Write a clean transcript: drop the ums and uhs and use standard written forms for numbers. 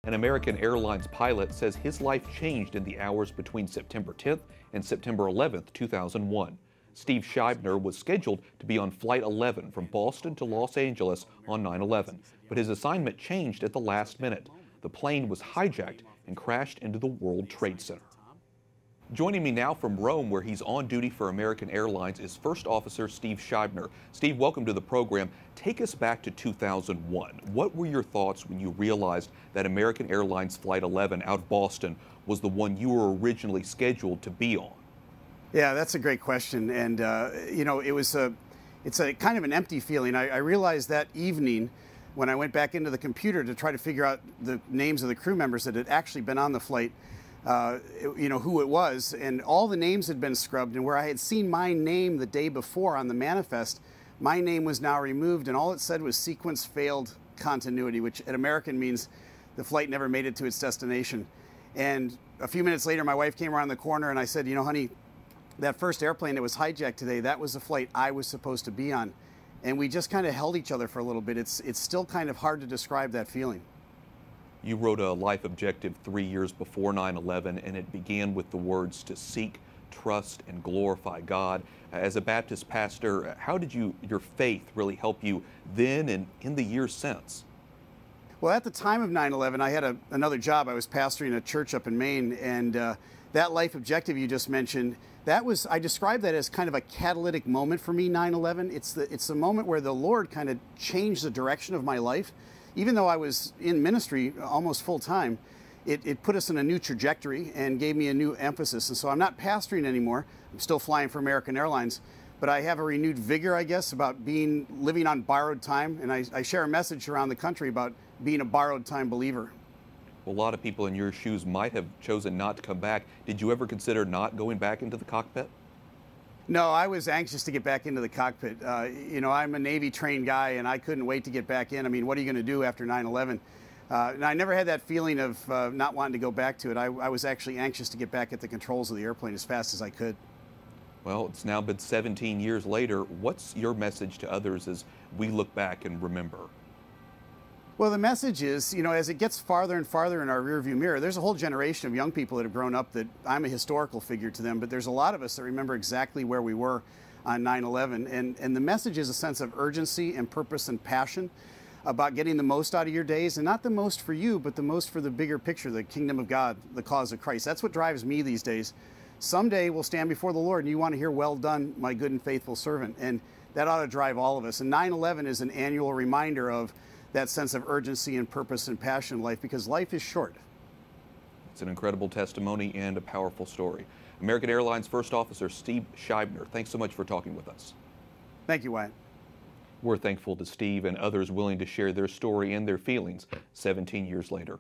An American Airlines pilot says his life changed in the hours between September 10th and September 11th, 2001. Steve Scheibner was scheduled to be on Flight 11 from Boston to Los Angeles on 9/11, but his assignment changed at the last minute. The plane was hijacked and crashed into the World Trade Center. Joining me now from Rome, where he's on duty for American Airlines, is First Officer Steve Scheibner. Steve, welcome to the program. Take us back to 2001. What were your thoughts when you realized that American Airlines Flight 11 out of Boston was the one you were originally scheduled to be on? Yeah, that's a great question. And, it's a kind of an empty feeling. I realized that evening when I went back into the computer to try to figure out the names of the crew members that had actually been on the flight, who it was, and all the names had been scrubbed, and where I had seen my name the day before on the manifest, my name was now removed, and all it said was sequence failed continuity, which at American means the flight never made it to its destination. And a few minutes later, my wife came around the corner and I said, honey, that first airplane that was hijacked today, that was the flight I was supposed to be on. And we just kind of held each other for a little bit. It's still kind of hard to describe that feeling. You wrote a life objective 3 years before 9/11, and it began with the words to seek, trust, and glorify God. As a Baptist pastor, how did your faith really help you then and in the years since? Well, at the time of 9/11, I had another job. I was pastoring a church up in Maine, and that life objective you just mentioned, I described that as kind of a catalytic moment for me, 9/11. It's the moment where the Lord kind of changed the direction of my life. Even though I was in ministry almost full time, it put us in a new trajectory and gave me a new emphasis. And so I'm not pastoring anymore. I'm still flying for American Airlines, but I have a renewed vigor, I guess, about living on borrowed time. And I share a message around the country about being a borrowed time believer. Well, a lot of people in your shoes might have chosen not to come back. Did you ever consider not going back into the cockpit? No, I was anxious to get back into the cockpit. I'm a Navy trained guy, and I couldn't wait to get back in. I mean, what are you going to do after 9/11? And I never had that feeling of not wanting to go back to it. I was actually anxious to get back at the controls of the airplane as fast as I could. Well, it's now been 17 years later. What's your message to others as we look back and remember? Well, the message is, as it gets farther and farther in our rearview mirror, there's a whole generation of young people that have grown up that I'm a historical figure to them, but there's a lot of us that remember exactly where we were on 9/11. And the message is a sense of urgency and purpose and passion about getting the most out of your days, and not the most for you, but the most for the bigger picture, the kingdom of God, the cause of Christ. That's what drives me these days. Someday we'll stand before the Lord and you want to hear, "Well done, my good and faithful servant." And that ought to drive all of us. And 9/11 is an annual reminder of that sense of urgency and purpose and passion in life, because life is short. It's an incredible testimony and a powerful story. American Airlines First Officer Steve Scheibner, thanks so much for talking with us. Thank you, Wyatt. We're thankful to Steve and others willing to share their story and their feelings 17 years later.